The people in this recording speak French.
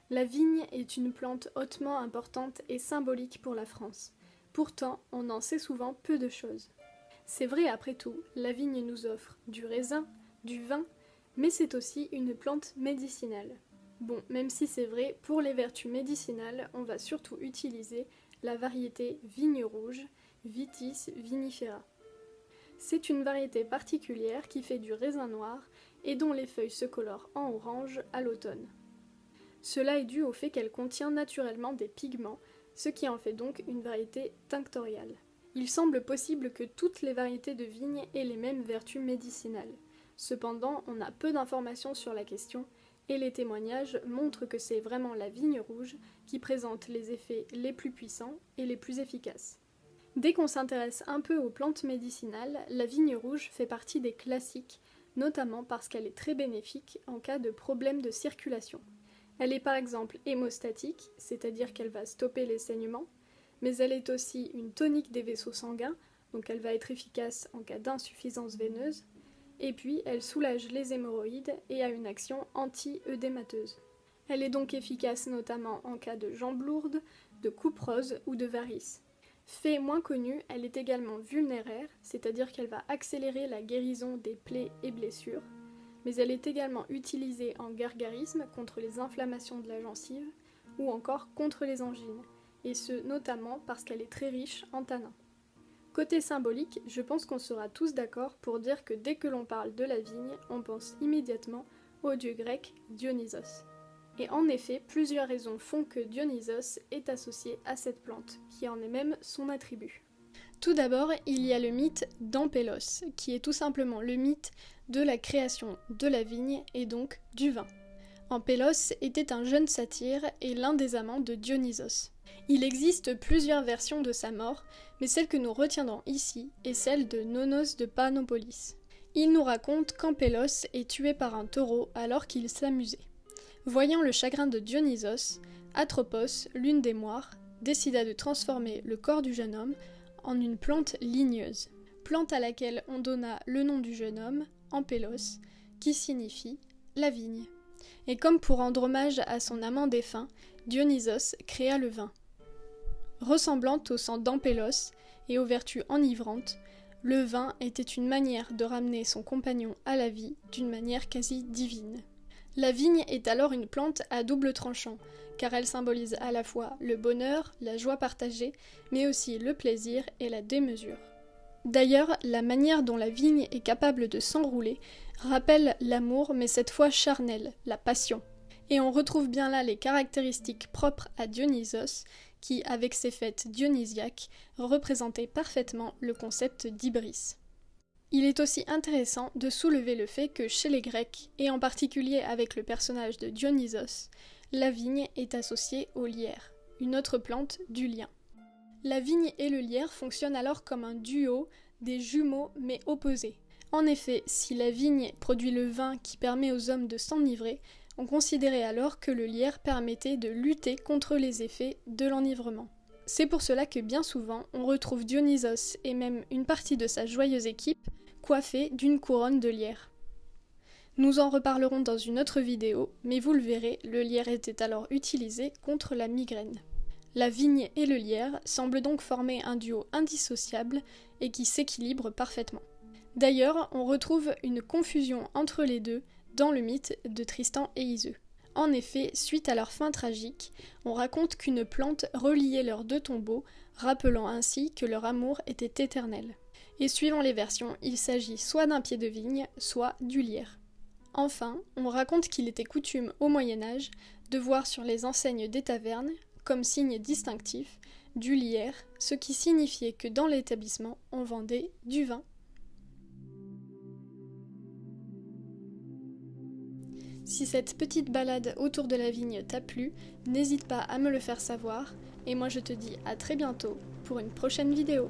La vigne est une plante hautement importante et symbolique pour la France. Pourtant, on en sait souvent peu de choses. C'est vrai après tout, la vigne nous offre du raisin, du vin, mais c'est aussi une plante médicinale. Bon, même si c'est vrai, pour les vertus médicinales, on va surtout utiliser la variété vigne rouge, Vitis vinifera. C'est une variété particulière qui fait du raisin noir et dont les feuilles se colorent en orange à l'automne. Cela est dû au fait qu'elle contient naturellement des pigments, ce qui en fait donc une variété tinctoriale. Il semble possible que toutes les variétés de vigne aient les mêmes vertus médicinales. Cependant, on a peu d'informations sur la question et les témoignages montrent que c'est vraiment la vigne rouge qui présente les effets les plus puissants et les plus efficaces. Dès qu'on s'intéresse un peu aux plantes médicinales, la vigne rouge fait partie des classiques, notamment parce qu'elle est très bénéfique en cas de problème de circulation. Elle est par exemple hémostatique, c'est-à-dire qu'elle va stopper les saignements, mais elle est aussi une tonique des vaisseaux sanguins, donc elle va être efficace en cas d'insuffisance veineuse, et puis elle soulage les hémorroïdes et a une action anti-œdémateuse. Elle est donc efficace notamment en cas de jambes lourdes, de couperose ou de varices. Fait moins connu, elle est également vulnéraire, c'est-à-dire qu'elle va accélérer la guérison des plaies et blessures, mais elle est également utilisée en gargarisme contre les inflammations de la gencive ou encore contre les angines, et ce notamment parce qu'elle est très riche en tanins. Côté symbolique, je pense qu'on sera tous d'accord pour dire que dès que l'on parle de la vigne, on pense immédiatement au dieu grec Dionysos. Et en effet, plusieurs raisons font que Dionysos est associé à cette plante, qui en est même son attribut. Tout d'abord, il y a le mythe d'Ampélos, qui est tout simplement le mythe de la création de la vigne et donc du vin. Ampélos était un jeune satyre et l'un des amants de Dionysos. Il existe plusieurs versions de sa mort, mais celle que nous retiendrons ici est celle de Nonos de Panopolis. Il nous raconte qu'Ampélos est tué par un taureau alors qu'il s'amusait. Voyant le chagrin de Dionysos, Atropos, l'une des moires, décida de transformer le corps du jeune homme en une plante ligneuse, plante à laquelle on donna le nom du jeune homme, Ampélos, qui signifie la vigne. Et comme pour rendre hommage à son amant défunt, Dionysos créa le vin. Ressemblant au sang d'Ampélos et aux vertus enivrantes, le vin était une manière de ramener son compagnon à la vie d'une manière quasi divine. La vigne est alors une plante à double tranchant, car elle symbolise à la fois le bonheur, la joie partagée, mais aussi le plaisir et la démesure. D'ailleurs, la manière dont la vigne est capable de s'enrouler rappelle l'amour, mais cette fois charnel, la passion. Et on retrouve bien là les caractéristiques propres à Dionysos, qui, avec ses fêtes dionysiaques, représentait parfaitement le concept d'hybris. Il est aussi intéressant de soulever le fait que chez les Grecs, et en particulier avec le personnage de Dionysos, la vigne est associée au lierre, une autre plante du lien. La vigne et le lierre fonctionnent alors comme un duo, des jumeaux mais opposés. En effet, si la vigne produit le vin qui permet aux hommes de s'enivrer, on considérait alors que le lierre permettait de lutter contre les effets de l'enivrement. C'est pour cela que bien souvent, on retrouve Dionysos et même une partie de sa joyeuse équipe coiffée d'une couronne de lierre. Nous en reparlerons dans une autre vidéo, mais vous le verrez, le lierre était alors utilisé contre la migraine. La vigne et le lierre semblent donc former un duo indissociable et qui s'équilibre parfaitement. D'ailleurs, on retrouve une confusion entre les deux dans le mythe de Tristan et Iseux. En effet, suite à leur fin tragique, on raconte qu'une plante reliait leurs deux tombeaux, rappelant ainsi que leur amour était éternel. Et suivant les versions, il s'agit soit d'un pied de vigne, soit du lierre. Enfin, on raconte qu'il était coutume au Moyen-Âge de voir sur les enseignes des tavernes, comme signe distinctif, du lierre, ce qui signifiait que dans l'établissement, on vendait du vin. Si cette petite balade autour de la vigne t'a plu, n'hésite pas à me le faire savoir, et moi je te dis à très bientôt pour une prochaine vidéo.